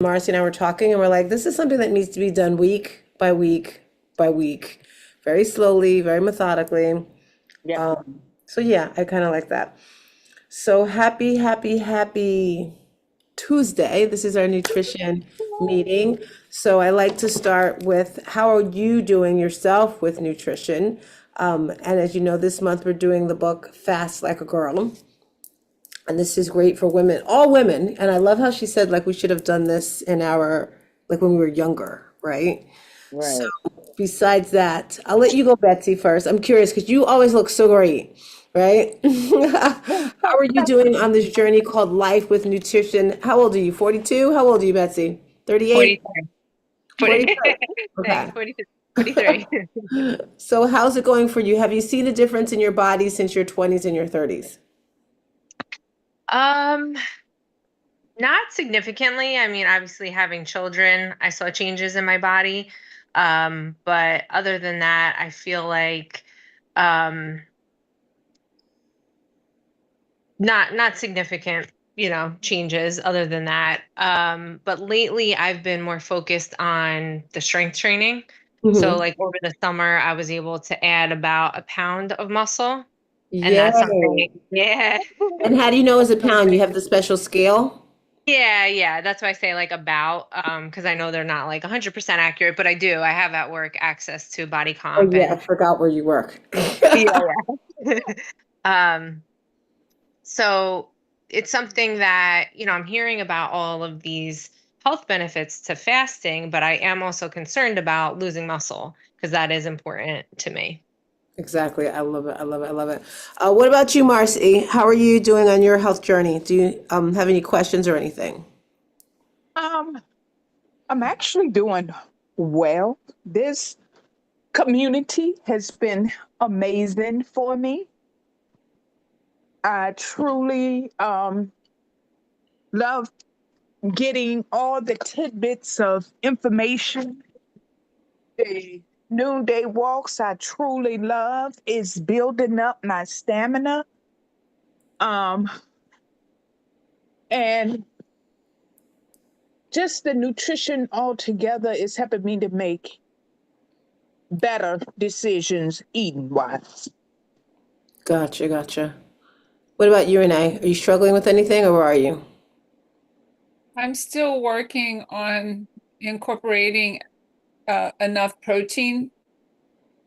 Marcy and I were talking, and we're like, this is something that needs to be done week by week by week, very slowly, very methodically. Yep. So yeah, I kind of like that. So happy, happy, happy Tuesday. This is our nutrition meeting. So I like to start with how are you doing yourself with nutrition? And as you know, this month we're doing the book Fast Like a Girl. And this is great for women, all women. And I love how she said, like, we should have done this in our, like, when we were younger, right? So Right. besides that, I'll let you go, Betsy, first. I'm curious because you always look so great, right? How are you doing on this journey called life with nutrition? How old are you? 42? How old are you, Betsy? 38? 43. 40, 43? thanks, Okay. 42, 43. So how's it going for you? Have you seen a difference in your body since your 20s and your 30s? Um, Not significantly. I mean, obviously having children, I saw changes in my body. But other than that, I feel like um not significant, changes other than that. But lately I've been more focused on the strength training. So Hmm. like over the summer, I was able to add about a pound of muscle. And that's Yay. something, yeah. And how do you know it's a That's pound? You something. have the special scale? Yeah, yeah. That's why I say like about, because I know they're not like 100% accurate, but I do. I have at work access to body Oh comp yeah, I and forgot where you work. yeah, yeah. Um, so it's something that, I'm hearing about all of these health benefits to fasting, but I am also concerned about losing muscle because that is important to me. Exactly. I love it. I love it. I love it. What about you, Marcy? How are you doing on your health journey? Do you have any questions or anything? Um, I'm actually doing well. This community has been amazing for me. I truly love getting all the tidbits of information. The noonday walks I truly love is building up my stamina. Um, and just the nutrition altogether is helping me to make better decisions eating wise. Gotcha. Gotcha. What about you, Renee? Are you struggling with anything or where are you? I'm still working on incorporating enough protein,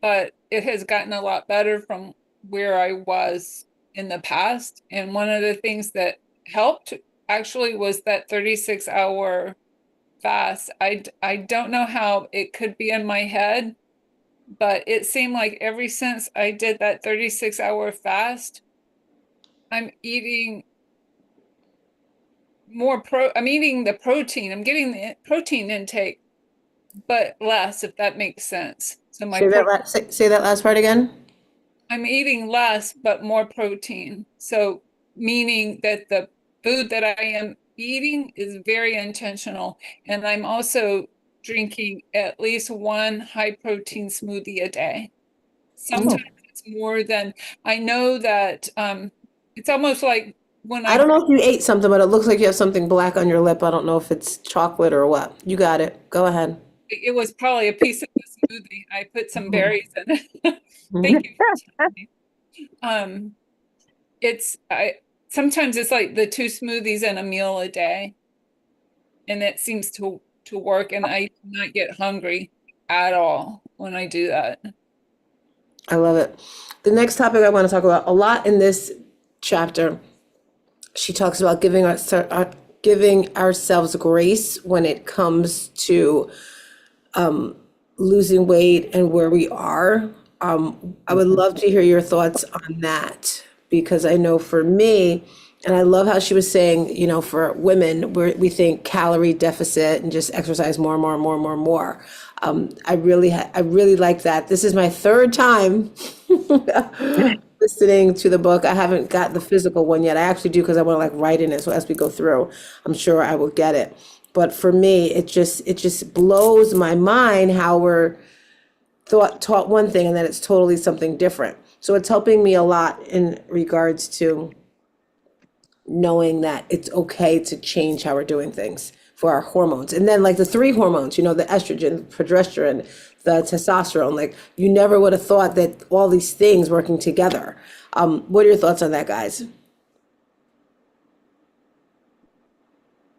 but it has gotten a lot better from where I was in the past. And one of the things that helped actually was that 36-hour fast. I don't know how it could be in my head, but it seemed like ever since I did that 36-hour fast, I'm eating I'm eating the protein. I'm getting the protein intake but less, if that makes sense. So Say that last part again. I'm eating less but more protein. So meaning that the food that I am eating is very intentional. And I'm also drinking at least one high protein smoothie a day. Oh, Sometimes it's more than I know that it's almost like when I I don't know if you ate something, but it looks like you have something black on your lip. I don't know if it's chocolate or what. You got it. Go ahead. it was probably a piece of the smoothie. I put some Mhm. berries in it. Thank Mhm. you for telling me. It's I sometimes it's like the two smoothies and a meal a day, and it seems to work, and I do not get hungry at all when I do that. I love it. The next topic I want to talk about a lot in this chapter, she talks about giving ourselves grace when it comes to losing weight and where we are. I would love to hear your thoughts on that because I know for me, and I love how she was saying, for women, we think calorie deficit and just exercise more, more, more, more, more. I really like that. This is my third time listening to the book. I haven't got the physical one yet. I actually do because I want to like write in it. So as we go through, I'm sure I will get it. But for me, it just blows my mind how we're taught one thing and then it's totally something different. So it's helping me a lot in regards to knowing that it's okay to change how we're doing things. for our hormones. And then like the three hormones, you know, the estrogen, progesterone, the testosterone, like you never would have thought that all these things working together. What are your thoughts on that, guys?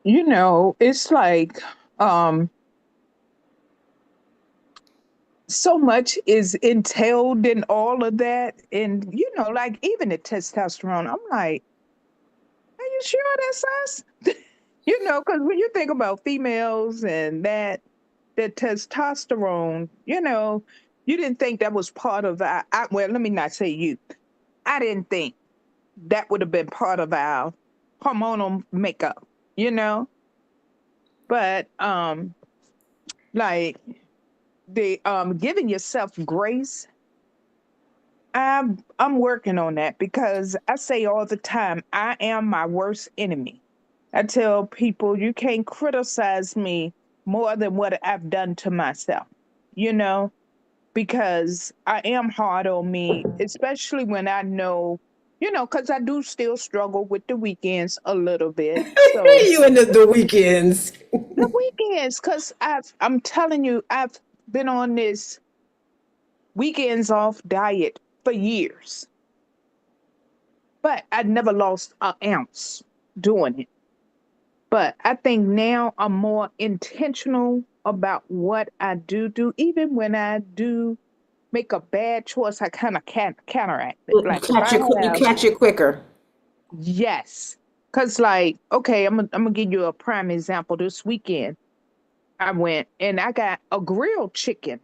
You know, it's like um so much is entailed in all of that. And you know, like even the testosterone, I'm like, are you sure that's us? You know, because when you think about females and that testosterone, you know, you didn't think that was part of well, let me not say you. I didn't think that would have been part of our hormonal makeup, you know? But like the giving yourself grace, I'm working on that because I say all the time, I am my worst enemy. I tell people you can't criticize me more than what I've done to myself, you know, because I am hard on me, especially when I know, you know, because I do still struggle with the weekends a little bit. So You and the weekends. the weekends, because I'm telling you, I've been on this weekends off diet for years, but I never lost an ounce doing it. But I think now I'm more intentional about what I do. Even when I do make a bad choice, I kind of can't counteract it. You Like if catch I it, you have, catch it quicker. yes, because like, okay, I'm gonna give you a prime example. This weekend, I went and I got a grilled chicken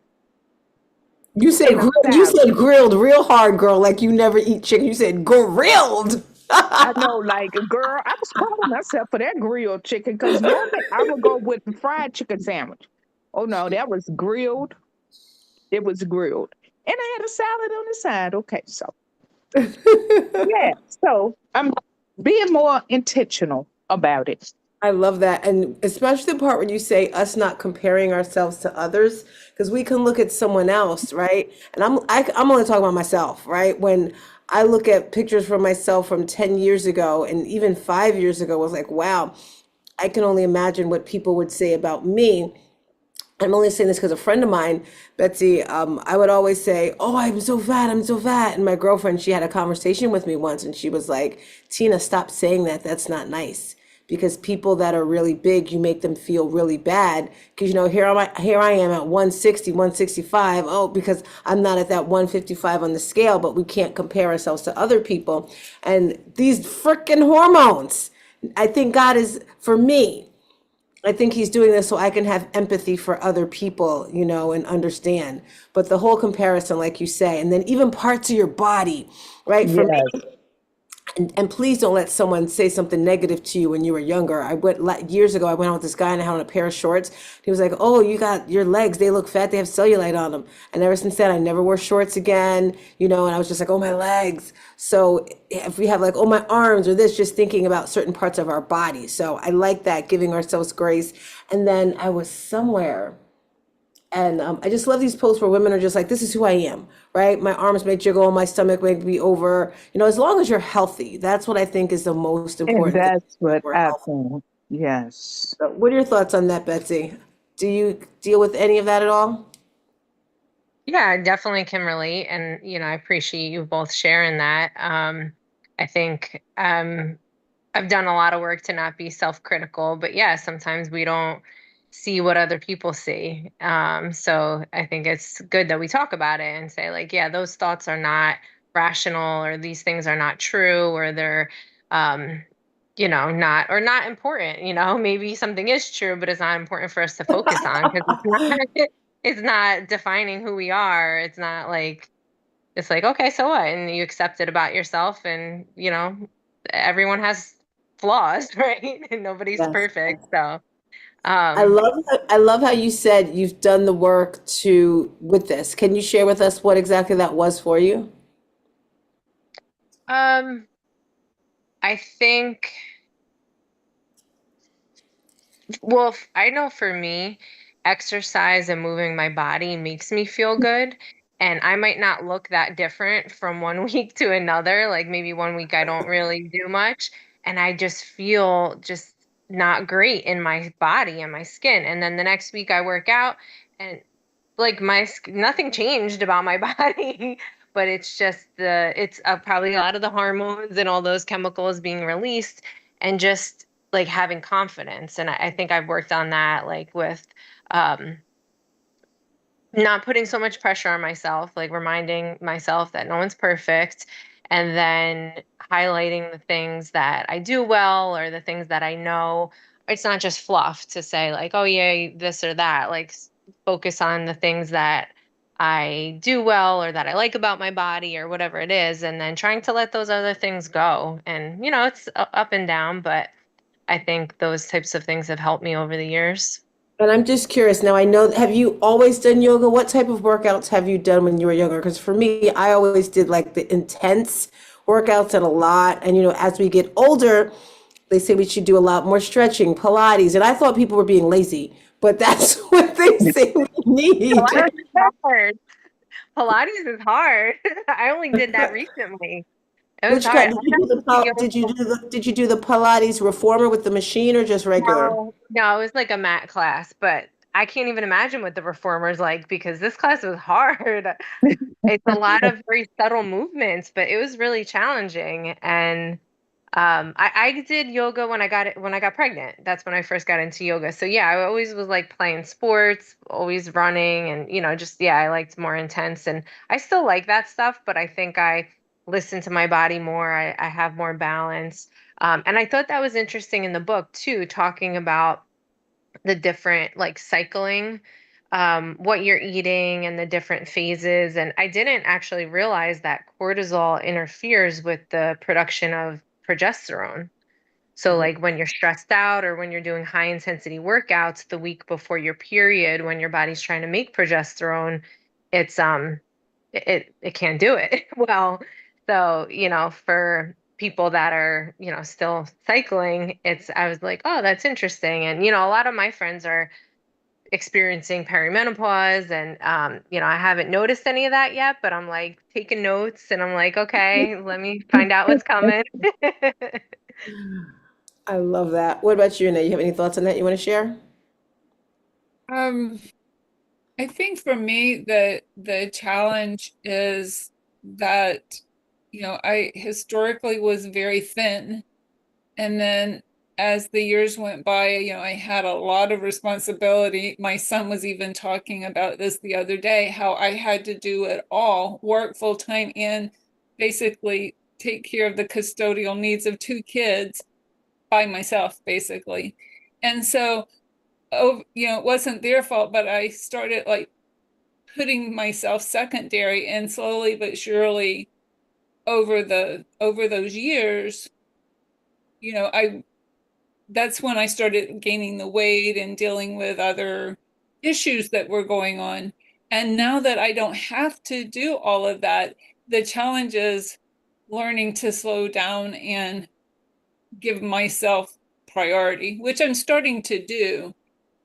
and a You salad. said grilled real hard, girl, like you never eat chicken. You said grilled. I know, like, girl, I was proud of myself for that grilled chicken because normally I would go with the fried chicken sandwich. Oh no, that was grilled. It was grilled. And I had a salad on the side. Okay, so yeah. So I'm being more intentional about it. I love that. And especially the part when you say us not comparing ourselves to others, because we can look at someone else, right? And I'm only talking about myself, right? When I look at pictures from myself from 10 years ago and even 5 years ago, I was like, wow, I can only imagine what people would say about me. I'm only saying this because a friend of mine, Betsy, I would always say, "Oh, I'm so fat, I'm so fat." And my girlfriend, she had a conversation with me once, and she was like, "Tina, stop saying that. That's not nice." Because people that are really big, you make them feel really bad. Because here I am at 160, 165. Oh, because I'm not at that 155 on the scale, but we can't compare ourselves to other people. And these freaking hormones, I think God is for me. I think he's doing this so I can have empathy for other people, you know, and understand. But the whole comparison, like you say, and then even parts of your body, right? For me, Yes. and please don't let someone say something negative to you when you were younger. Years ago, I went out with this guy and I had on a pair of shorts. He was like, "Oh, you got your legs, they look fat, they have cellulite on them." And ever since then, I never wore shorts again, you know, and I was just like, "Oh, my legs." So if we have like, "Oh, my arms," or this, just thinking about certain parts of our body. So I like that, giving ourselves grace. And then I was somewhere. And I just love these posts where women are just like, "This is who I am," right? My arms may jiggle, my stomach may be over. You know, as long as you're healthy, that's what I think is the most And important thing. that's what We're I healthy. found. Yes. So what are your thoughts on that, Betsy? Do you deal with any of that at all? Yeah, I definitely can relate. And, I appreciate you both sharing that. I think I've done a lot of work to not be self-critical, but yeah, sometimes we don't see what other people see. So I think it's good that we talk about it and say, like, yeah, those thoughts are not rational, or these things are not true, or they're, um, not important. Maybe something is true, but it's not important for us to focus on because it's not, it's not defining who we are. It's not like, it's like, okay, so what? And you accept it about yourself, and everyone has flaws, right? And nobody's Yes. perfect. So, um, I love how you said you've done the work to with this. Can you share with us what exactly that was for you? um, I think, well, I know for me, exercise and moving my body makes me feel good. And I might not look that different from one week to another. Like maybe one week I don't really do much, and I just feel just not great in my body and my skin. And then the next week I work out and like nothing changed about my body, but it's just it's probably a lot of the hormones and all those chemicals being released and just like having confidence. And I think I've worked on that like with um not putting so much pressure on myself, like reminding myself that no one's perfect, and then highlighting the things that I do well or the things that I know. It's not just fluff to say, like, oh, yeah, this or that. Like, focus on the things that I do well or that I like about my body or whatever it is, and then trying to let those other things go. And, it's up and down, but I think those types of things have helped me over the years. And I'm just curious now, I know, have you always done yoga? What type of workouts have you done when you were younger? Because for me, I always did like the intense workouts and a lot. And, as we get older, they say we should do a lot more stretching, Pilates. And I thought people were being lazy, but that's what they say we need. Pilates is hard. Pilates is hard. I only did that recently. It was Which kind hard. did you do the Pilates reformer with the machine or just regular? No, it was like a mat class, but I can't even imagine what the reformer's like because this class was hard. It's a lot of very subtle movements, but it was really challenging. And I did yoga when I got pregnant. That's when I first got into yoga. So yeah, I always was like playing sports, always running, and just yeah, I liked more intense. And I still like that stuff, but I think I listen to my body more. I have more balance. And I thought that was interesting in the book too, talking about the different like cycling, what you're eating and the different phases. And I didn't actually realize that cortisol interferes with the production of progesterone. So like when you're stressed out or when you're doing high intensity workouts the week before your period, when your body's trying to make progesterone, it's it can't do it well. So, for people that are, still cycling, I was like, oh, that's interesting. And, a lot of my friends are experiencing perimenopause and I haven't noticed any of that yet, but I'm like taking notes and I'm like, okay, let me find out what's coming. I love that. What about you, Renee? You have any thoughts on that you want to share? Um, I think for me, the challenge is that, I historically was very thin. And then as the years went by, I had a lot of responsibility. My son was even talking about this the other day, how I had to do it all, work full time and basically take care of the custodial needs of 2 kids by myself, basically. And so, it wasn't their fault, but I started like putting myself secondary, and slowly but surely over those years, I that's when I started gaining the weight and dealing with other issues that were going on. And now that I don't have to do all of that, the challenge is learning to slow down and give myself priority, which I'm starting to do,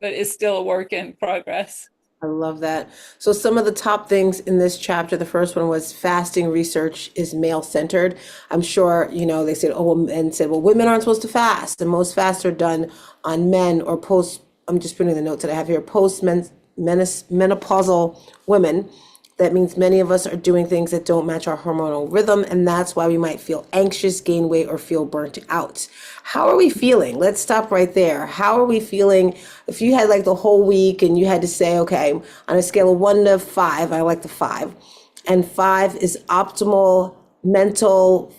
but it's still a work in progress. I love that. So some of the top things in this chapter, the first one was fasting research is male centered. I'm sure, they said, oh, well, men said, well, women aren't supposed to fast. And most fasts are done on men or post, I'm just putting the notes that I have here, menopausal women. That means many of us are doing things that don't match our hormonal rhythm, and that's why we might feel anxious, gain weight, or feel burnt out. How are we feeling? Let's stop right there. How are we feeling? If you had like the whole week and you had to say, okay, on a scale of 1 to 5, I like the 5, and 5 is optimal mental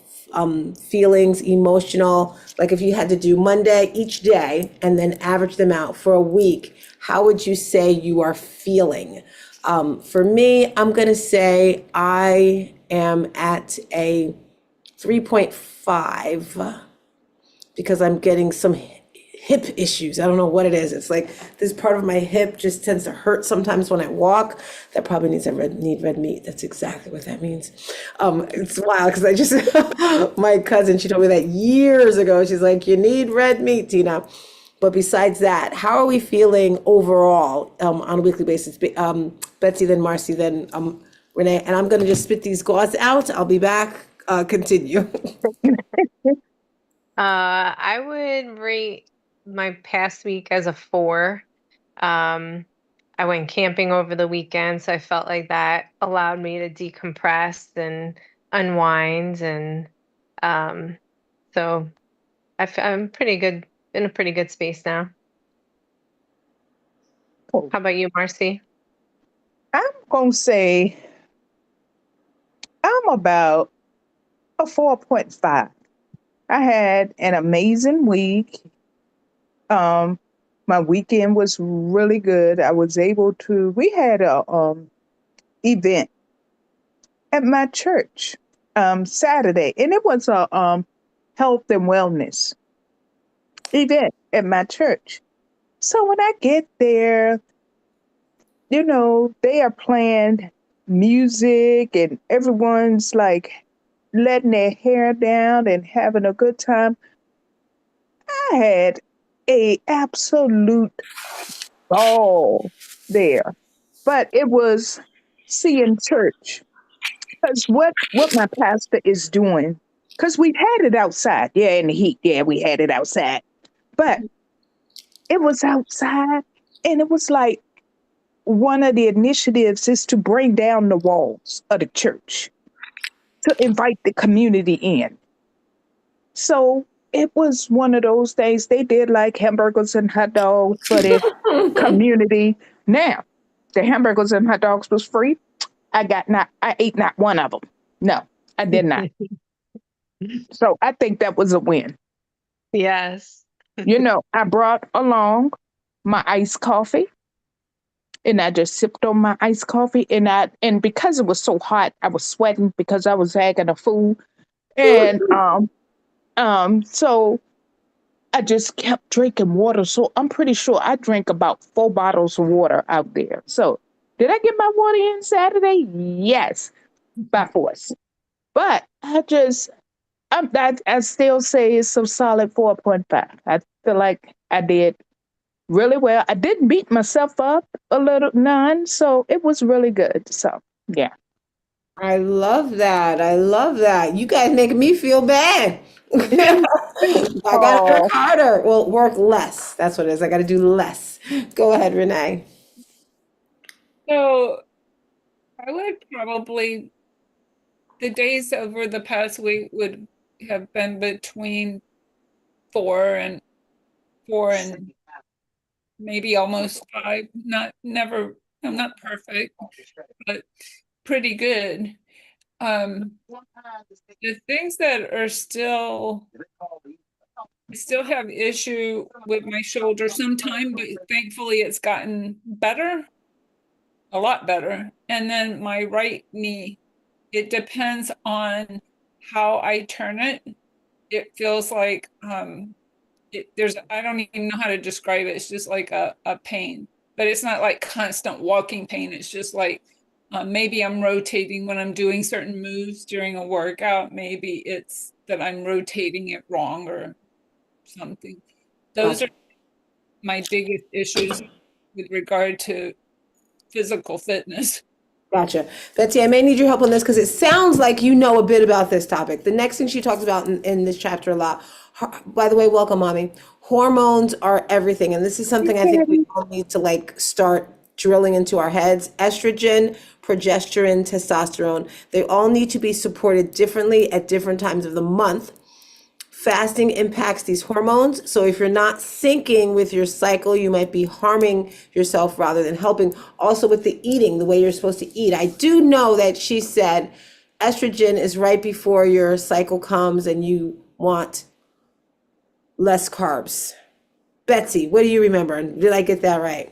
feelings, emotional, like if you had to do Monday each day and then average them out for a week, how would you say you are feeling? For me, I'm going to say I am at a 3.5 because I'm getting some hip issues. I don't know what it is. It's like this part of my hip just tends to hurt sometimes when I walk. That probably needs need red meat. That's exactly what that means. It's wild because my cousin, she told me that years ago. She's like, you need red meat, Tina. But besides that, how are we feeling overall on a weekly basis? Betsy, then Marcy, then Renee, and I'm going to just spit these gauze out. I'll be back. Continue. I would rate my past week as a 4. Um, I went camping over the weekend, so I felt like that allowed me to decompress and unwind, and um, so I'm pretty good, in a pretty good space now. Oh, How about you, Marcy? I'm going to say I'm about a 4.5. I had an amazing week. Um, my weekend was really good. I was able to, we had a event at my church Saturday, and it was a health and wellness event at my church. So when I get there, they are playing music and everyone's like letting their hair down and having a good time. I had a absolute ball there. But it was seeing church. Because what my pastor is doing, because we had it outside. Yeah, in the heat. Yeah, we had it outside. But it was outside and it was like one of the initiatives is to bring down the walls of the church to invite the community in. So it was one of those days they did like hamburgers and hot dogs for the community. Now, the hamburgers and hot dogs was free. I ate not one of them. No, I did not. So I think that was a win. Yes. I brought along my iced coffee and I just sipped on my iced coffee and because it was so hot, I was sweating because I was acting a fool. And so I just kept drinking water. So I'm pretty sure I drank about 4 bottles of water out there. So did I get my water in Saturday? Yes, by force. But I still say it's a solid 4.5. I feel like I did really well. I didn't beat myself up a little, none. So it was really good. So yeah. I love that. I love that. You guys making me feel bad. I gotta work Oh, harder. Well, work less. That's what it is. I gotta do less. Go ahead, Renee. So I would probably, the days over the past week would have been between 4 and maybe almost 5. I'm not perfect, but pretty good. Um, the things that are I still have issue with my shoulder sometime, but thankfully it's gotten better, a lot better. And then my right knee, it depends on how I turn it. It feels like there's, I don't even know how to describe it. It's just like a pain, but it's not like constant walking pain. It's just like maybe I'm rotating when I'm doing certain moves during a workout. Maybe it's that I'm rotating it wrong or something. Those are Gotcha. my biggest issues with regard to physical fitness. Gotcha. Betsy, I may need your help on this because it sounds like you know a bit about this topic. The next thing she talks about in this chapter a lot, by the way, welcome, mommy. Hormones are everything. And this is something I think we all need to like start drilling into our heads. Estrogen, progesterone, testosterone, they all need to be supported differently at different times of the month. Fasting impacts these hormones. So if you're not syncing with your cycle, you might be harming yourself rather than helping. Also with the eating, the way you're supposed to eat. I do know that she said estrogen is right before your cycle comes and you want less carbs. Betsy, what do you remember? Did I get that right?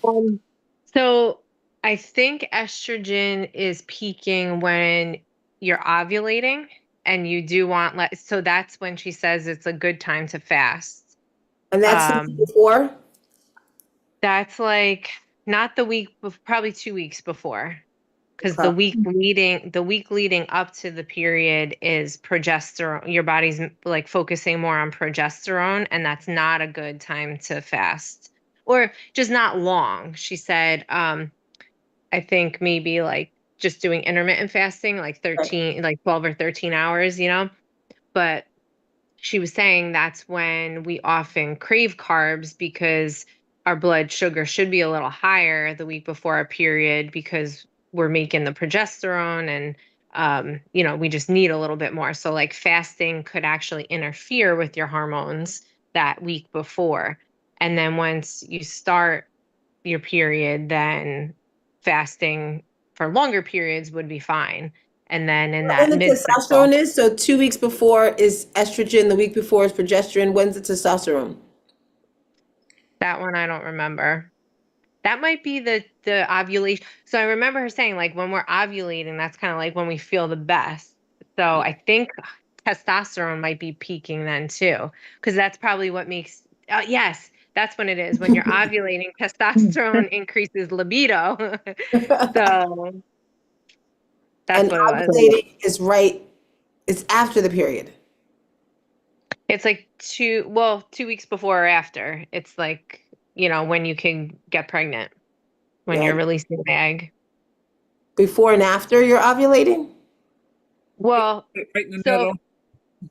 Um, so I think estrogen is peaking when you're ovulating and you do want less. So that's when she says it's a good time to fast. And that's the week Um, before? that's like not the week, probably 2 weeks before. Because Okay. the week leading up to the period is progesterone. Your body's like focusing more on progesterone, and that's not a good time to fast, or just not long. She said, I think maybe like just doing intermittent fasting, like Right. 12 or 13 hours, But she was saying that's when we often crave carbs because our blood sugar should be a little higher the week before our period because we're making the progesterone and we just need a little bit more. So like fasting could actually interfere with your hormones that week before. And then once you start your period, then fasting for longer periods would be fine. And then in When that the mid cycle, testosterone is, so 2 weeks before is estrogen, the week before is progesterone. When's the testosterone? that one I don't remember. That might be the ovulation. So I remember her saying like when we're ovulating, that's kind of like when we feel the best. So I think testosterone might be peaking then too, because that's probably what makes. Yes, that's when it is. When you're ovulating, testosterone increases libido. So that's And what it was. ovulating is right, it's after the period. It's like 2 weeks before or after. It's like, when you can get pregnant, when Yeah. you're releasing the egg. Before and after you're ovulating? Well, Right in the so middle.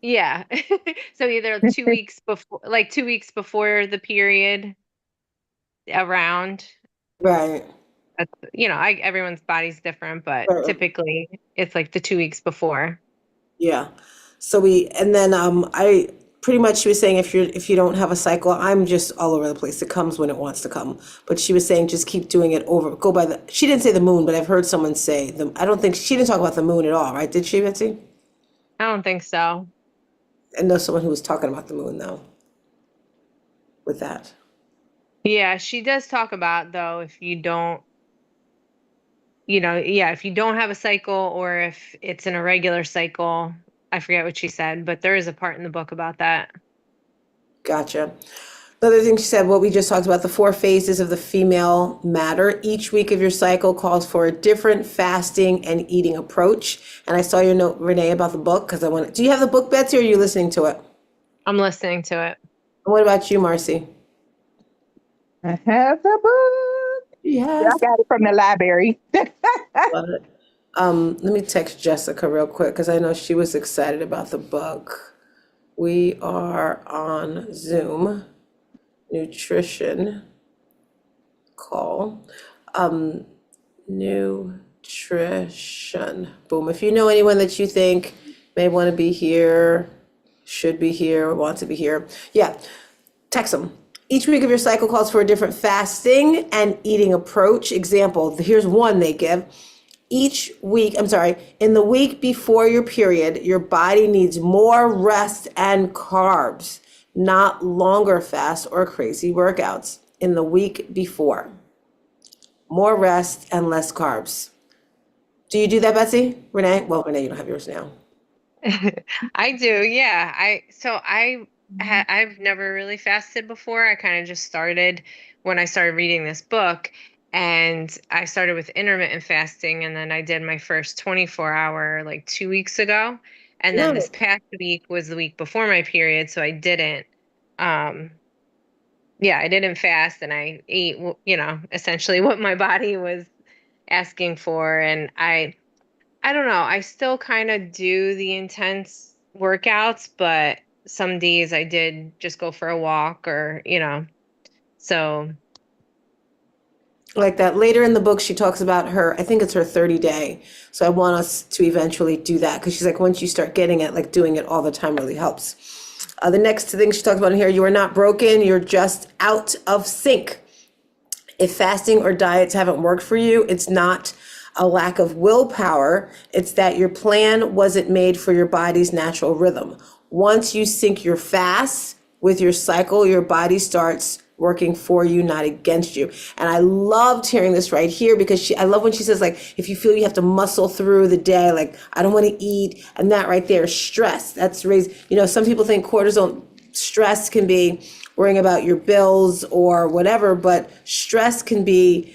yeah. So either 2 weeks before, like 2 weeks before the period around. Right. That's, everyone's body's different, but Right. typically it's like the 2 weeks before. Yeah. And then I pretty much, she was saying if you don't have a cycle, I'm just all over the place. It comes when it wants to come. But she was saying just keep doing it over. Go by she didn't say the moon, but I've heard someone say I don't think she didn't talk about the moon at all, right? Did she, Betsy? I don't think so. I know someone who was talking about the moon though with that. Yeah, she does talk about though, if you don't, if you don't have a cycle or if it's an irregular cycle, I forget what she said, but there is a part in the book about that. Gotcha. Another thing she said, what we just talked about, the 4 phases of the female matter. Each week of your cycle calls for a different fasting and eating approach. And I saw your note, Renee, about the book because do you have the book, Betsy, or are you listening to it? I'm listening to it. And what about you, Marcy? I have the book. Yes. I got it from the library. Love it. Let me text Jessica real quick because I know she was excited about the book. We are on Zoom nutrition call. Nutrition. Boom. If you know anyone that you think may want to be here, should be here, or want to be here, yeah, text them. Each week of your cycle calls for a different fasting and eating approach. Example, here's one they give. In the week before your period, your body needs more rest and carbs, not longer fasts or crazy workouts. In the week before, more rest and less carbs. Do you do that, Betsy? Renee? Well, Renee, you don't have yours now. I do, yeah. I've never really fasted before. I kind of just started when I started reading this book, and I started with intermittent fasting, and then I did my first 24-hour like 2 weeks ago, and then this Nice. past week was the week before my period, so I didn't. Um, yeah, I didn't fast, and I ate, essentially what my body was asking for, and I don't know. I still kind of do the intense workouts, but some days I did just go for a walk or, so Like that. Later in the book, she talks about I think it's her 30-day. So I want us to eventually do that because she's like, once you start getting it, like doing it all the time really helps. The next thing she talks about in here, you are not broken, you're just out of sync. If fasting or diets haven't worked for you, it's not a lack of willpower. It's that your plan wasn't made for your body's natural rhythm. Once you sync your fast with your cycle, your body starts working for you, not against you. And I loved hearing this right here because I love when she says, like, if you feel you have to muscle through the day, like, I don't want to eat, and that right there is stress. That's raised, some people think cortisol stress can be worrying about your bills or whatever, but stress can be,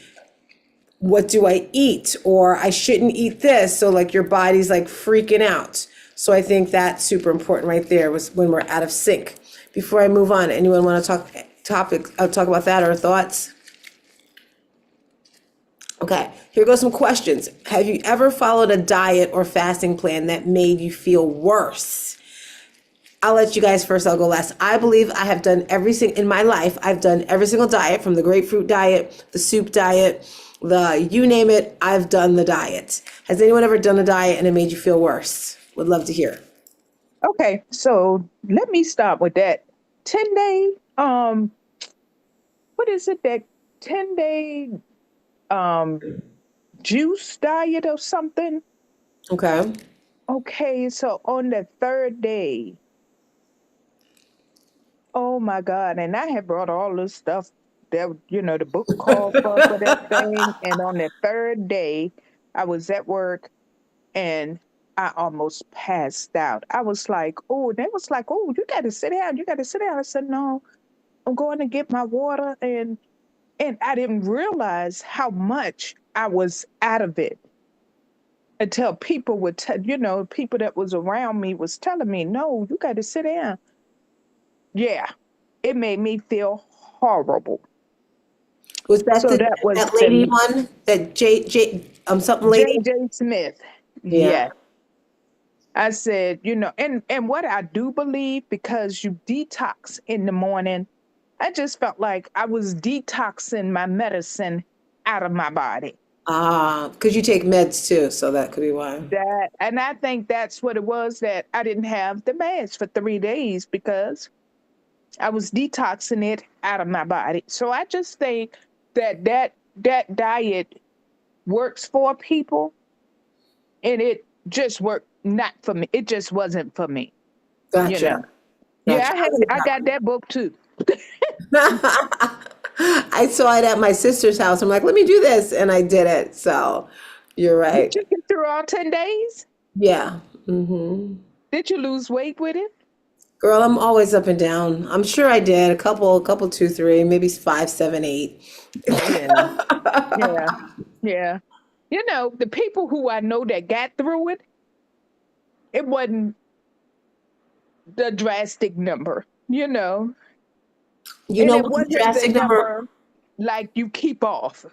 what do I eat? Or I shouldn't eat this. So like your body's like freaking out. So I think that's super important right there, was when we're out of sync. Before I move on, anyone want to talk about that or thoughts? Okay, here goes some questions. Have you ever followed a diet or fasting plan that made you feel worse? I'll let you guys first. I'll go last. I believe I have done in my life. I've done every single diet, from the grapefruit diet, the soup diet, you name it. I've done the diet. Has anyone ever done a diet and it made you feel worse? Would love to hear. Okay, so let me start with that 10-day. What is it? That 10-day um juice diet or something. Okay. Okay, so on the third day, oh my God, and I had brought all this stuff that the book called for that thing, and on the third day, I was at work and I almost passed out. I was like, oh, they was like, oh, you got to sit down, you got to sit down. I said, no, I'm going to get my water, and I didn't realize how much I was out of it until people would people that was around me was telling me, no, you got to sit down. Yeah, it made me feel horrible. Was that So that was that lady one? That something lady? J.J. Smith. Yeah. Yeah. I said, and what I do believe, because you detox in the morning, I just felt like I was detoxing my medicine out of my body. Because you take meds too, so that could be why. And I think that's what it was, that I didn't have the meds for 3 days because I was detoxing it out of my body. So I just think that diet works for people, and it just worked not for me. It just wasn't for me. Gotcha. Yeah, Gotcha. I got that book too. I saw it at my sister's house. I'm like, let me do this. And I did it. So you're right. Did you get through all 10 days? Yeah. Hmm. Did you lose weight with it? Girl, I'm always up and down. I'm sure I did. A couple, 2, 3, maybe 5, 7, 8. Yeah, yeah, yeah. The people who I know that got through it, it wasn't the drastic number, You and know it what's the wasn't the drastic number? number like you keep off.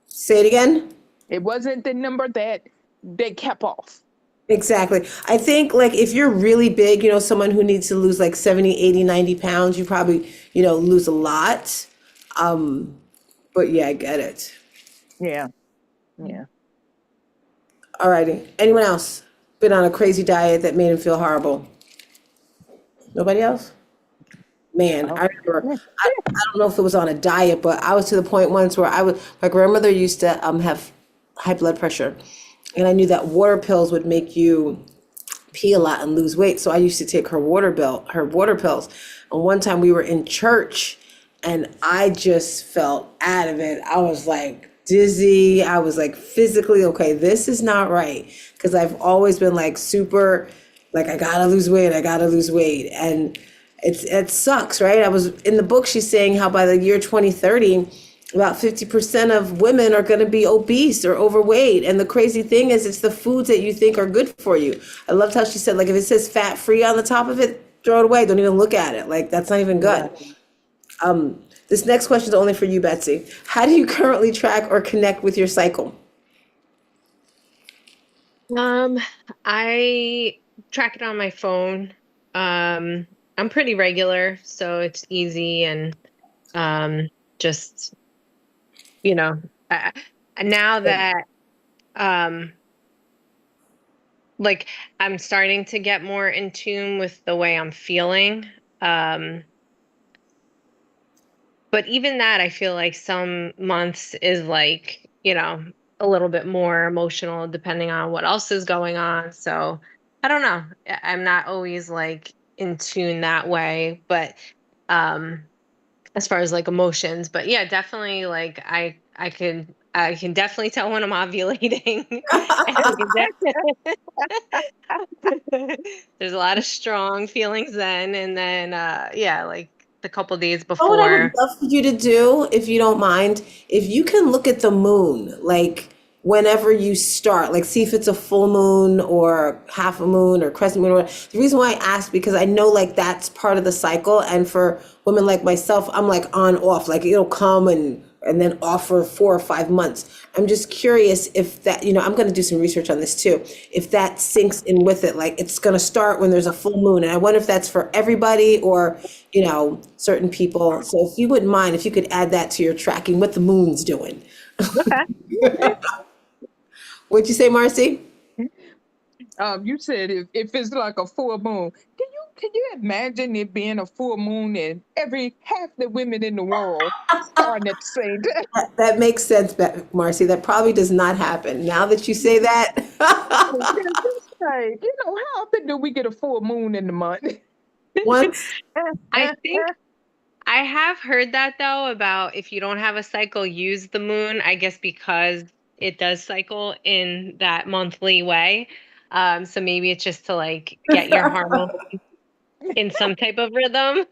Say it again. It wasn't the number that they kept off. Exactly. I think like if you're really big, someone who needs to lose like 70, 80, 90 pounds, you probably, lose a lot. But yeah, I get it. Yeah, yeah. All righty. Anyone else been on a crazy diet that made him feel horrible? Nobody else? Man, I remember, I don't know if it was on a diet, but I was to the point once where my grandmother used to have high blood pressure. And I knew that water pills would make you pee a lot and lose weight. So I used to take her water pills. And one time we were in church and I just felt out of it. I was like dizzy. I was like physically, okay, this is not right. Because I've always been like super, like I gotta lose weight. And it sucks, right? I was in the book, she's saying how by the year 2030, about 50% of women are going to be obese or overweight. And the crazy thing is, it's the foods that you think are good for you. I loved how she said, like, if it says fat free on the top of it, throw it away. Don't even look at it. Like, that's not even good. This next question is only for you, Betsy. How do you currently track or connect with your cycle? I track it on my phone. I'm pretty regular, so it's easy, and just now that like I'm starting to get more in tune with the way I'm feeling. But even that, I feel like some months is like, a little bit more emotional depending on what else is going on. So I don't know. I'm not always like in tune that way, but as far as like emotions, but yeah, definitely like I can definitely tell when I'm ovulating. There's a lot of strong feelings then, and then yeah, like the couple days You know what I would before. love for you to do, if you don't mind? If you can look at the moon, like whenever you start, like see if it's a full moon or half a moon or crescent moon. Or the reason why I ask, because I know like that's part of the cycle. And for women like myself, I'm like on off, like it'll come and and then off for 4 or 5 months. I'm just curious if that, I'm going to do some research on this too, if that sinks in with it, like it's going to start when there's a full moon. And I wonder if that's for everybody or, certain people. So if you wouldn't mind, if you could add that to your tracking, what the moon's doing. Okay. What'd you say, Marcy? You said if it's like a full moon, can you imagine it being a full moon and half the women in the world starting at the same time? That makes sense, Marcy. That probably does not happen. Now that you say that, It's like, how often do we get a full moon in the month? once. I think I have heard that though about if you don't have a cycle, use the moon, I guess because it does cycle in that monthly way. So maybe it's just to like get your hormones in some type of rhythm.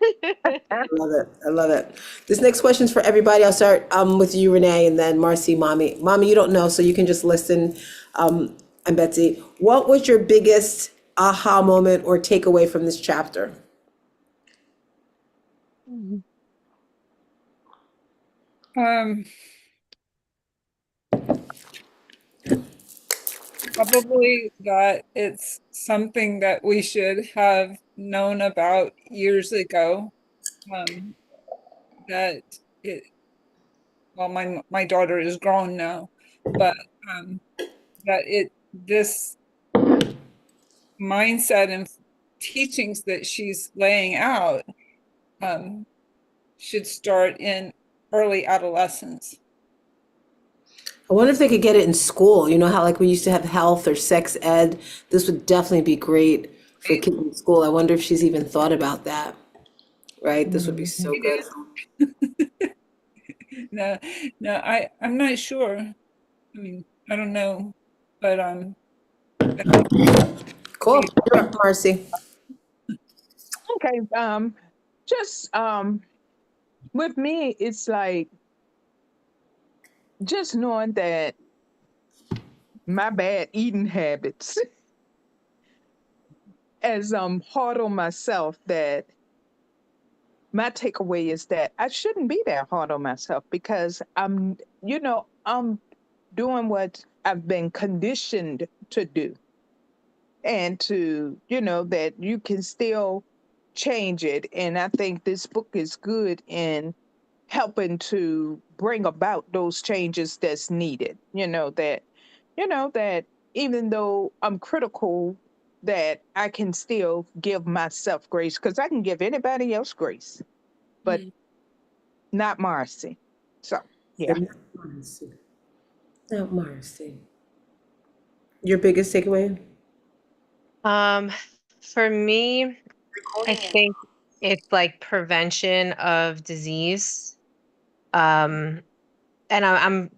I love it. I love it. This next question is for everybody. I'll start with you, Renee, and then Marcy, Mommy. Mommy, you don't know, so you can just listen. And Betsy, what was your biggest aha moment or takeaway from this chapter? Probably that it's something that we should have known about years ago. That it, well, my daughter is grown now, but this mindset and teachings that she's laying out should start in early adolescence. I wonder if they could get it in school. You know how like we used to have health or sex ed? This would definitely be great for kids in school. I wonder if she's even thought about that. Right? This would be so good. No, I'm not sure. I mean, I don't know, but Cool. You're up, Marcy. Okay. Just with me, it's like just knowing that my bad eating habits as hard on myself, that my takeaway is that I shouldn't be that hard on myself because I'm doing what I've been conditioned to do, and that you can still change it. And I think this book is good in helping to bring about those changes that's needed. That even though I'm critical, that I can still give myself grace, because I can give anybody else grace, but not Marcy. So yeah. Not Marcy. Not Marcy. Your biggest takeaway? For me, I think it's like prevention of disease. And I'm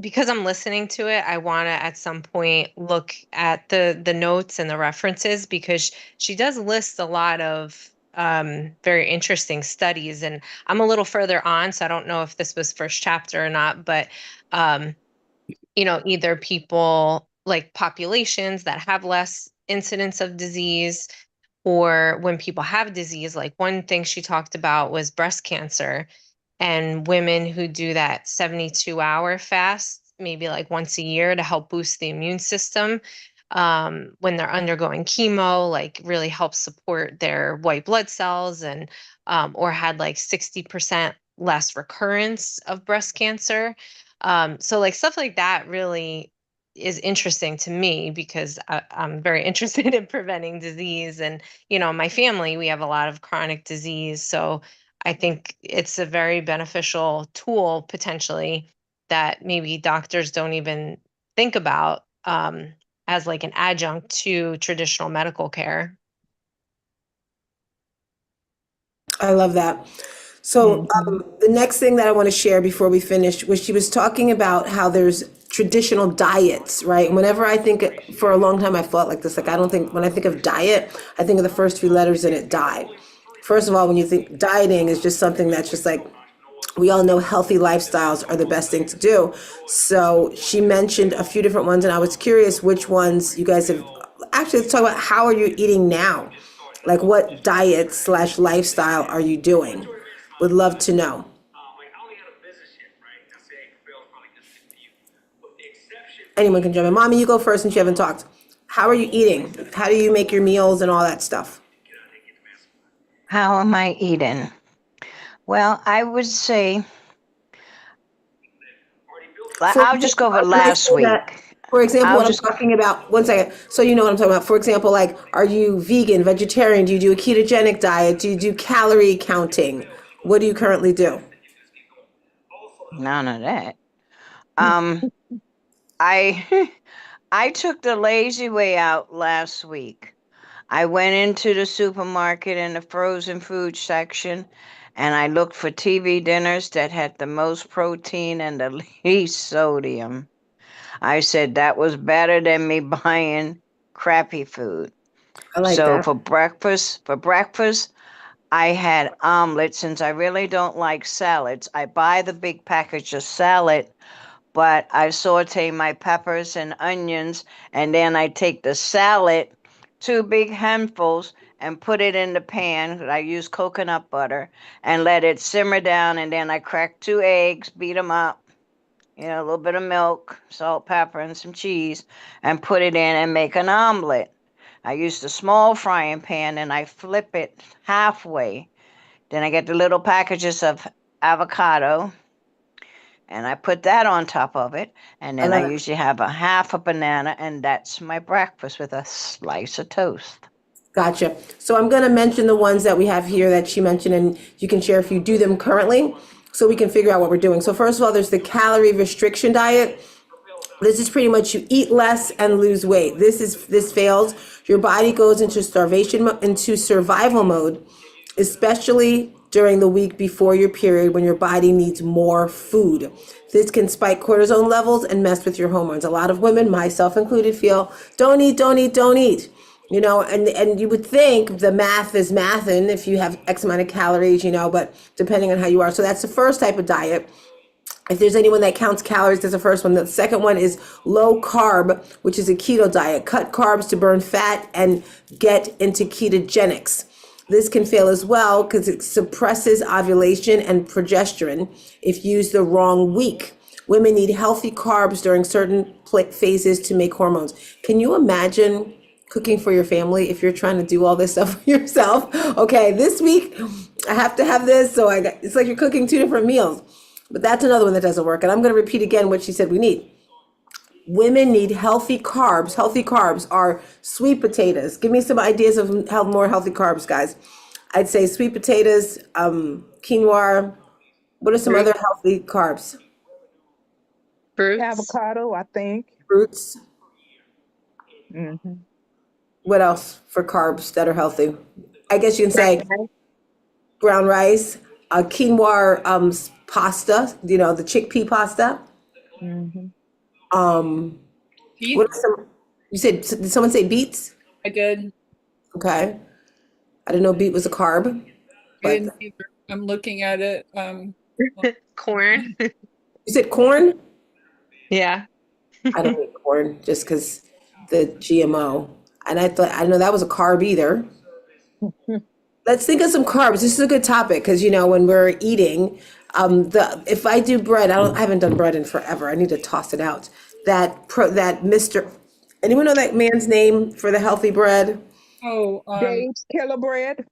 because I'm listening to it, I want to at some point look at the notes and the references, because she does list a lot of very interesting studies. And I'm a little further on, so I don't know if this was first chapter or not, but either people like populations that have less incidence of disease, or when people have disease, like one thing she talked about was breast cancer, and women who do that 72-hour fast, maybe like once a year to help boost the immune system, when they're undergoing chemo, like really helps support their white blood cells, and or had like 60% less recurrence of breast cancer. So like stuff like that really is interesting to me, because I'm very interested in preventing disease. And, my family, we have a lot of chronic disease. So I think it's a very beneficial tool potentially that maybe doctors don't even think about as like an adjunct to traditional medical care. I love that. So the next thing that I want to share before we finish was she was talking about how there's traditional diets, right? And whenever I think, for a long time I felt like this, like I don't think, when I think of diet, I think of the first few letters in it, die. First of all, when you think dieting is just something that's just like, we all know healthy lifestyles are the best thing to do. So she mentioned a few different ones, and I was curious which ones you guys have. Actually, let's talk about how are you eating now? Like what diet/lifestyle are you doing? Would love to know. anyone can jump in. Mommy, you go first since you haven't talked. How are you eating? How do you make your meals and all that stuff? How am I eating? Well, I would say I'll just go with when I last say that, week. for example, I'll what I'm just talking about, one second, so you know what I'm talking about. For example, like, are you vegan, vegetarian? Do you do a ketogenic diet? Do you do calorie counting? What do you currently do? none of that. Um, I I took the lazy way out last week. I went into the supermarket in the frozen food section and I looked for TV dinners that had the most protein and the least sodium. I said that was better than me buying crappy food. I like So that. for breakfast, I had omelet since I really don't like salads. I buy the big package of salad, but I saute my peppers and onions, and then I take the salad, two big handfuls, and put it in the pan. I use coconut butter and let it simmer down, and then I crack 2 eggs, beat them up, a little bit of milk, salt, pepper, and some cheese, and put it in and make an omelet. I use the small frying pan and I flip it halfway. Then I get the little packages of avocado and I put that on top of it. And I then I love it. usually have a half a banana, and that's my breakfast with a slice of toast. Gotcha. So I'm going to mention the ones that we have here that she mentioned, and you can share if you do them currently so we can figure out what we're doing. So first of all, there's the calorie restriction diet. This is pretty much you eat less and lose weight. This fails. Your body goes into into survival mode, especially during the week before your period when your body needs more food. This can spike cortisone levels and mess with your hormones. A lot of women, myself included, feel don't eat, don't eat, don't eat. And you would think the math is mathin' if you have X amount of calories, but depending on how you are. So that's the first type of diet. If there's anyone that counts calories, that's the first one. The second one is low carb, which is a keto diet. Cut carbs to burn fat and get into ketogenics. This can fail as well because it suppresses ovulation and progesterone if used the wrong week. Women need healthy carbs during certain phases to make hormones. Can you imagine cooking for your family if you're trying to do all this stuff for yourself? Okay, this week I have to have this, so it's like you're cooking two different meals. But that's another one that doesn't work. And I'm going to repeat again what she said we need. Women need healthy carbs. Healthy carbs are sweet potatoes. Give me some ideas of more healthy carbs, guys. I'd say sweet potatoes, quinoa. What are some other healthy carbs? Fruits. Avocado, I think. Fruits. Hmm. What else for carbs that are healthy? I guess you can say brown rice, quinoa pasta, the chickpea pasta. Hmm. What are some, you said, did someone say beets? I did. Okay. I didn't know beet was a carb, I but didn't either. I'm looking at it. Corn. you said corn? Yeah. I don't eat corn just because the GMO. And I know that was a carb either. Let's think of some carbs. This is a good topic because when we're eating, if I do bread, I haven't done bread in forever. I need to toss it out. That Mr. Anyone know that man's name for the healthy bread? Oh, Dave's Killer Bread.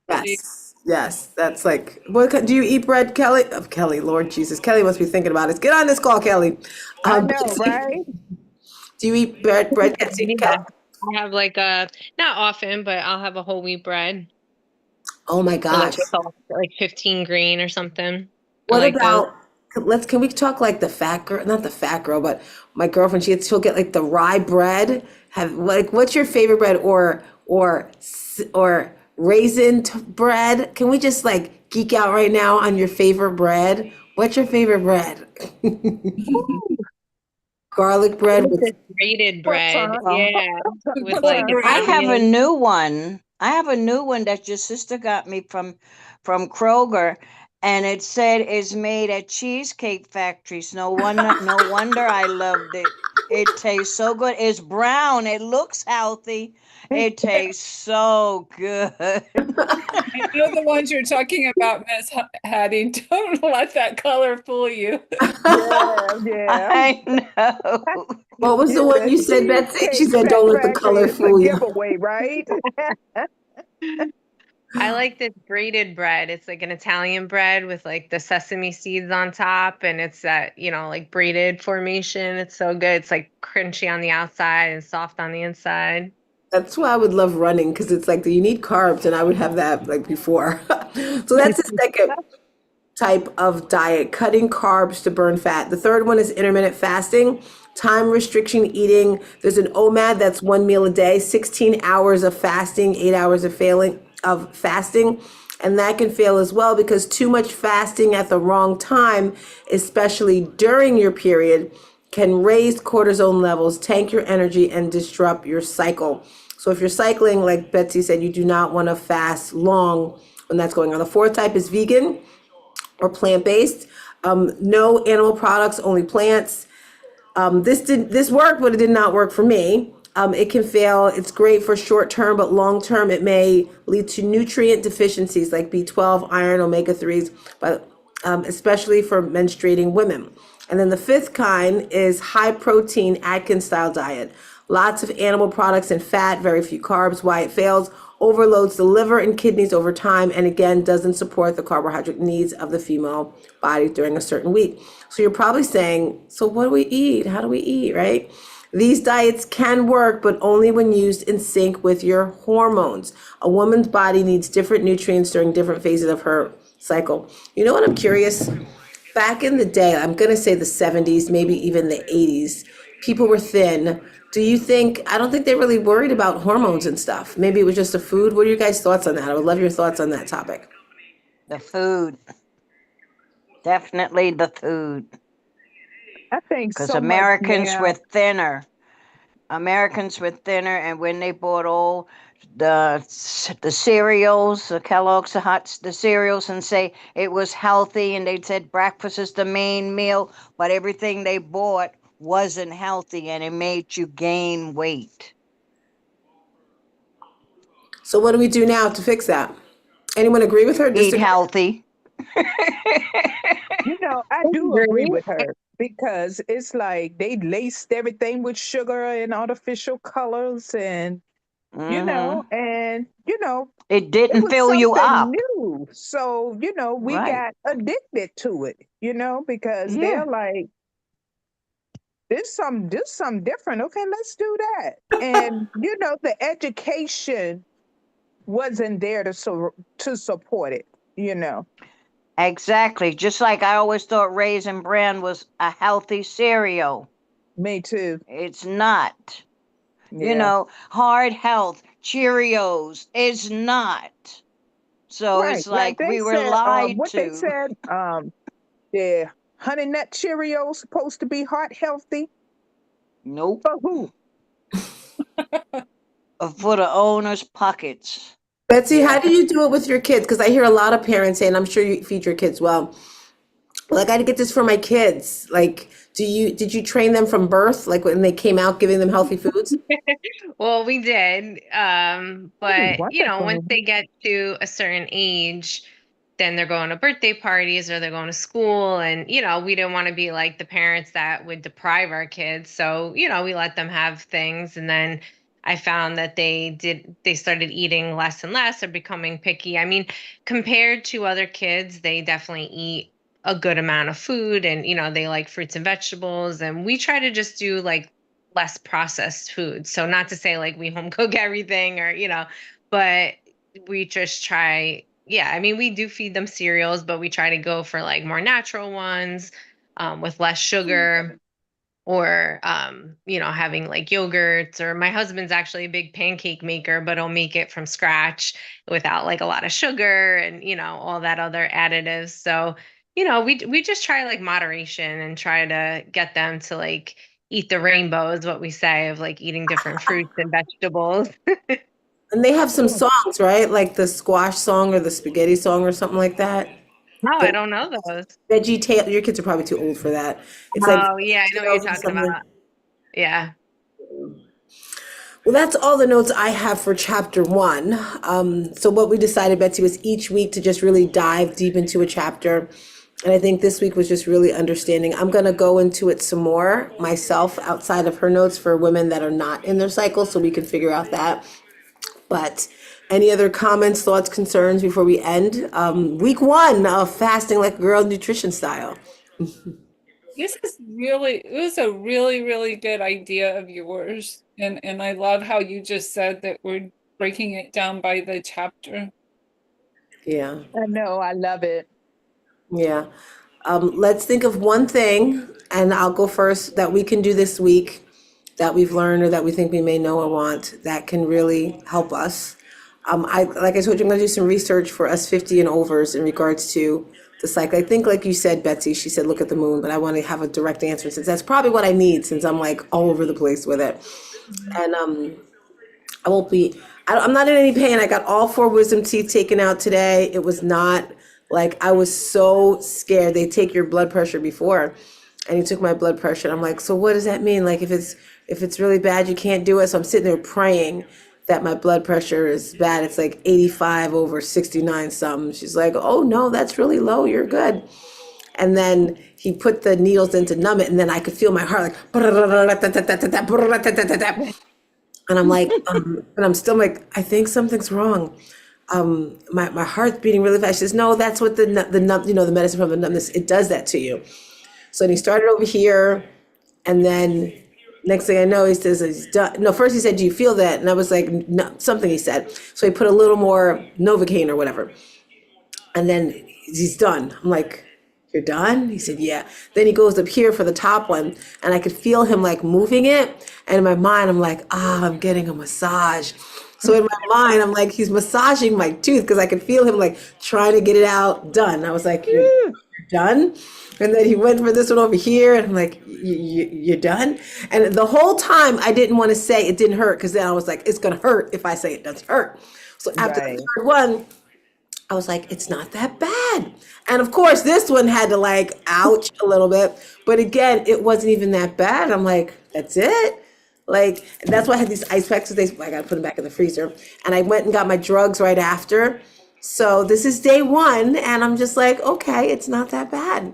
Yes. That's like, do you eat bread, Kelly? Oh, Kelly, Lord Jesus, Kelly must be thinking about it. Get on this call, Kelly. I know, right? Do you eat bread, Kelly? Yeah. I have not often, but I'll have a whole wheat bread. Oh my Or gosh. like 15 grain or something. What I like those. about, can we talk like the fat girl, not the fat girl, but my girlfriend, she'll get like the rye bread. What's your favorite bread or raisin bread? Can we just like geek out right now on your favorite bread? What's your favorite bread? Garlic bread with Grated bread. Croissant. Yeah. With like I have a onions. new one. I have a new one that your sister got me from Kroger, and it said it's made at Cheesecake Factories. No wonder I loved it. It tastes so good. It's brown. It looks healthy. It tastes so good. I know the ones you're talking about, Miss Hattie. Don't let that color fool you. Yes. Yeah. I know. What was the one you said, Betsy? She Cheesecake said, "Don't let the Factory color is a fool you." giveaway, right? I like this braided bread. It's like an Italian bread with like the sesame seeds on top, and it's that, like braided formation. It's so good. It's like crunchy on the outside and soft on the inside. That's why I would love running because it's like you need carbs, and I would have that like before. So that's the second type of diet, cutting carbs to burn fat. The third one is intermittent fasting, time restriction eating. There's an OMAD, that's 1 meal a day, 16 hours of fasting, 8 hours of fasting. And that can fail as well because too much fasting at the wrong time, especially during your period, can raise cortisol levels, tank your energy, and disrupt your cycle. So if you're cycling, like Betsy said, you do not want to fast long when that's going on. The fourth type is vegan or plant-based. No animal products, only plants. This worked, but it did not work for me. It can fail. It's great for short term, but long term, it may lead to nutrient deficiencies like B12, iron, omega-3s, but especially for menstruating women. And then the fifth kind is high protein Atkins style diet. Lots of animal products and fat, very few carbs. Why it fails: overloads the liver and kidneys over time, and again, doesn't support the carbohydrate needs of the female body during a certain week. So you're probably saying, so what do we eat? How do we eat, right? These diets can work, but only when used in sync with your hormones. A woman's body needs different nutrients during different phases of her cycle. You know what, I'm curious? Back in the day, I'm going to say the 70s, maybe even the 80s, people were thin. Do you think, I don't think they really worried about hormones and stuff. Maybe it was just a food. What are your guys' thoughts on that? I would love your thoughts on that topic. The food. Definitely the food. I think Because so much Americans now. were thinner. Americans were thinner, and when they bought all the cereals, the Kellogg's, the cereals, and say it was healthy, and they said breakfast is the main meal, but everything they bought wasn't healthy, and it made you gain weight. So what do we do now to fix that? Anyone agree with her? Eat Disagree? healthy. I do agree with her because it's like they laced everything with sugar and artificial colors and, Hmm It it didn't was fill you something up. new. So, we Right. got addicted to it, because Yeah. they're like, this some different. Okay, let's do that. And, the education wasn't there to support it, you know. Exactly. Just like I always thought Raisin Bran was a healthy cereal. Me too. It's not. Yeah. Heart health, Cheerios is not. So Right. it's Like like they we were said, lied what they to. said, the honey nut Cheerios supposed to be heart healthy. Nope. For who? For the owner's pockets. Betsy, how Yeah. do you do it with your kids? Because I hear a lot of parents say, and I'm sure you feed your kids well, like, I got to get this for my kids. Like, did you train them from birth? Like when they came out, giving them healthy foods? Well, we did. Oh, But once wonderful. they get to a certain age, then they're going to birthday parties or they're going to school. And, we didn't want to be like the parents that would deprive our kids. So, we let them have things. And then I found that they started eating less and less or becoming picky. I mean, compared to other kids, they definitely eat a good amount of food and, they like fruits and vegetables. And we try to just do like less processed food. So not to say like we home cook everything or, but we just try, yeah, I mean, we do feed them cereals, but we try to go for like more natural ones, with less sugar or, having like yogurts. Or my husband's actually a big pancake maker, but he'll make it from scratch without like a lot of sugar and, all that other additives. So, we just try like moderation and try to get them to like eat the rainbow is what we say, of like eating different fruits and vegetables. And they have some songs, right? Like the squash song or the spaghetti song or something like that. No, I The don't know those. Veggie Tale. Your kids are probably too old for that. It's like Oh, yeah, I know what you're Tales or talking something. about. Yeah. Well, that's all the notes I have for chapter one. So what we decided, Betsy, was each week to just really dive deep into a chapter. And I think this week was just really understanding. I'm going to go into it some more myself outside of her notes for women that are not in their cycle so we can figure out that. But any other comments, thoughts, concerns before we end? Week 1 of fasting like a girl nutrition style. It was a really, really good idea of yours. And I love how you just said that we're breaking it down by the chapter. Yeah. I know, I love it. Yeah. Let's think of one thing, and I'll go first, that we can do this week that we've learned or that we think we may know or want that can really help us. Like I told you, I'm going to do some research for us 50 and overs in regards to the cycle. I think, like you said, Betsy, she said, look at the moon, but I want to have a direct answer since that's probably what I need since I'm like all over the place with it. And I won't be, I'm not in any pain. I got all 4 wisdom teeth taken out today. It was not like, I was so scared. They take your blood pressure before, and he took my blood pressure. And I'm like, so what does that mean? Like, if it's really bad, you can't do it. So I'm sitting there praying that my blood pressure is bad. It's like 85 over 69 something. She's like, oh no, that's really low. You're good. And then he put the needles in to numb it, and then I could feel my heart like, and I'm like, but I'm still like, I think something's wrong. My heart's beating really fast. She says, no, that's what the medicine from the numbness, it does that to you. So then he started over here, and then next thing I know, he says, he's done. No, first he said, do you feel that? And I was like, no, something he said. So he put a little more Novocaine or whatever. And then he's done. I'm like, you're done? He said, yeah. Then he goes up here for the top one, and I could feel him like moving it. And in my mind, I'm like, I'm getting a massage. So in my mind, I'm like, he's massaging my tooth because I could feel him like trying to get it out. Done. I was like, you're done? And then he went for this one over here, and I'm like, you're done? And the whole time I didn't want to say it didn't hurt because then I was like, it's going to hurt if I say it doesn't hurt. So after Right. the third one, I was like, it's not that bad. And of course, this one had to like, ouch a little bit. But again, it wasn't even that bad. I'm like, that's it? Like, and that's why I had these ice packs. I got to put them back in the freezer. And I went and got my drugs right after. So this is day 1. And I'm just like, okay, it's not that bad.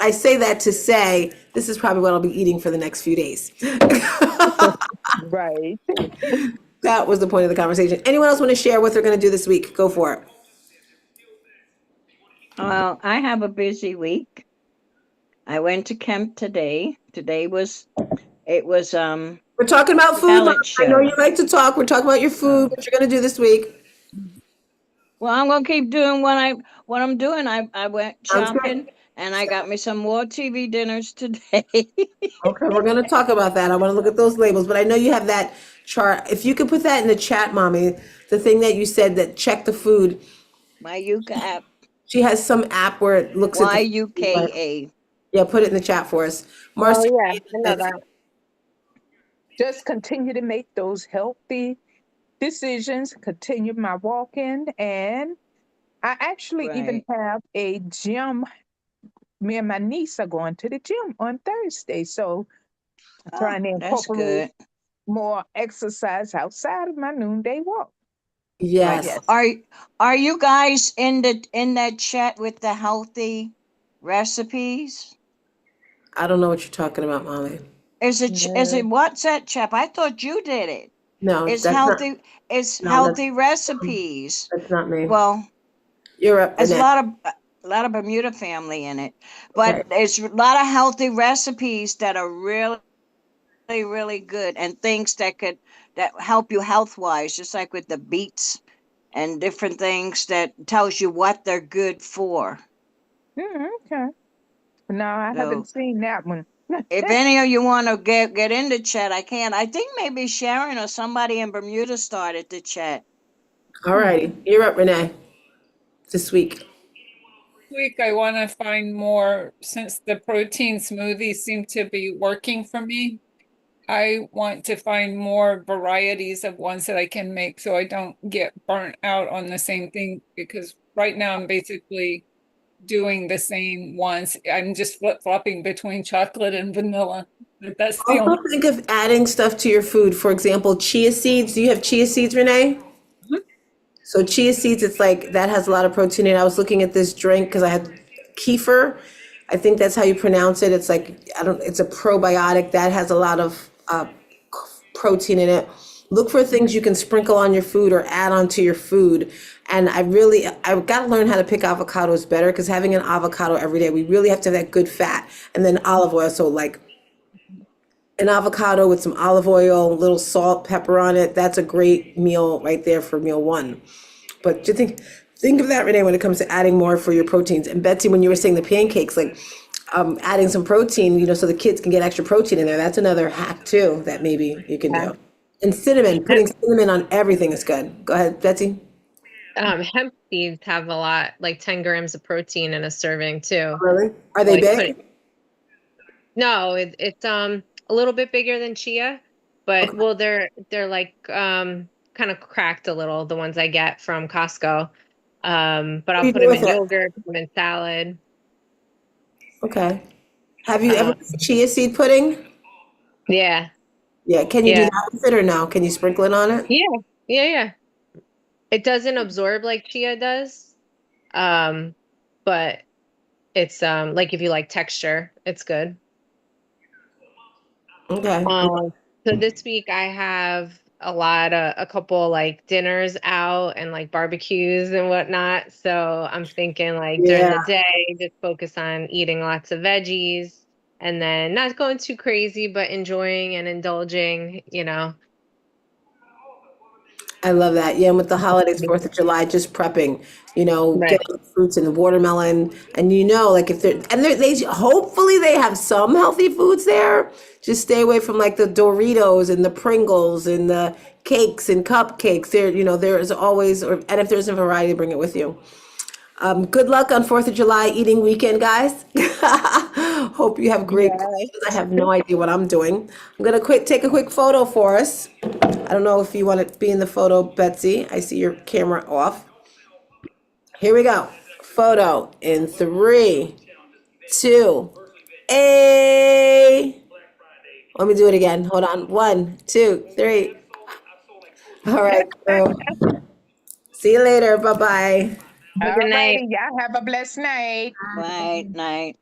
I say that to say, this is probably what I'll be eating for the next few days. Right. That was the point of the conversation. Anyone else want to share what they're going to do this week? Go for it. Well, I have a busy week. I went to camp today. It was We're talking about food. Talent I know show. you like to talk. We're talking about your food, what you're going to do this week. Well, I'm gonna keep doing what I'm doing. I went Sounds great. shopping and I got me some more TV dinners today. Okay, we're going to talk about that. I want to look at those labels, but I know you have that chart. If you could put that in the chat, Mommy, the thing that you said that check the food. My Yuka app, She has some app where it looks at the YUKA. Yeah, put it in the chat for us. Oh, Marcy, yeah, I know that. Just continue to make those healthy decisions, continue my walking, and I actually even Right. have a gym. Me and my niece are going to the gym on Thursday, so I'm trying to That's incorporate good. more exercise outside of my noonday walk. yes. Yes. Are you guys in that chat with the healthy recipes? I don't know what you're talking about, Mommy. Is it what's that chap? I thought you did it. No, It's that's healthy. not, It's no, healthy recipes. that's not me. Well, You're up, there's Annette. a lot of Bermuda family in it, but Okay. there's a lot of healthy recipes that are really, really good and things that help you health wise, just like with the beets and different things that tells you what they're good for. Okay. No, I So haven't seen that one. if any of you want to get into chat, I can. I think maybe Sharon or somebody in Bermuda started the chat. All righty. You're up, Renee, this week. Week I want to find more, since the protein smoothies seem to be working for me. I want to find more varieties of ones that I can make so I don't get burnt out on the same thing, because right now I'm basically doing the same ones. I'm just flip-flopping between chocolate and vanilla. But that's the Also only. think of adding stuff to your food. For example, chia seeds. Do you have chia seeds, Renee? Mhm. So chia seeds, it's like that has a lot of protein in it. I was looking at this drink because I had kefir. I think that's how you pronounce it. It's like, it's a probiotic that has a lot of protein in it. Look for things you can sprinkle on your food or add onto your food. And I've got to learn how to pick avocados better, because having an avocado every day, we really have to have that good fat. And then olive oil. So like an avocado with some olive oil, a little salt, pepper on it. That's a great meal right there for meal one. But you think of that, Renee, when it comes to adding more for your proteins. And Betsy, when you were saying the pancakes, like adding some protein, so the kids can get extra protein in there. That's another hack too that maybe you can do. And cinnamon, putting cinnamon on everything is good. Go ahead, Betsy. Hemp seeds have a lot, like 10 grams of protein in a serving too. Really? Are they big? No, it's a little bit bigger than chia, but well, they're like kind of cracked a little, the ones I get from Costco. But I'll put them in yogurt, put them in salad. Okay. Have you ever made chia seed pudding? Yeah. Yeah. Can you do that with it or no? Can you sprinkle it on it? Yeah. It doesn't absorb like chia does. But it's like if you like texture, it's good. Okay. So this week I have a couple like dinners out and like barbecues and whatnot. So I'm thinking like during the day, just focus on eating lots of veggies and then not going too crazy, but enjoying and indulging, I love that. Yeah, and with the holidays, 4th of July, just prepping, Right. getting fruits and the watermelon. And like if they hopefully they have some healthy foods there. Just stay away from like the Doritos and the Pringles and the cakes and cupcakes. There is always, and if there's a variety, bring it with you. Good luck on 4th of July eating weekend, guys. Hope you have great plans. I have no idea what I'm doing. I'm going to take a quick photo for us. I don't know if you want to be in the photo, Betsy. I see your camera off. Here we go. Photo in 3, 2, A. Let me do it again. Hold on. 1, 2, 3. All right. So, see you later. Bye-bye. Good night. Y'all have a blessed night. Night. Night.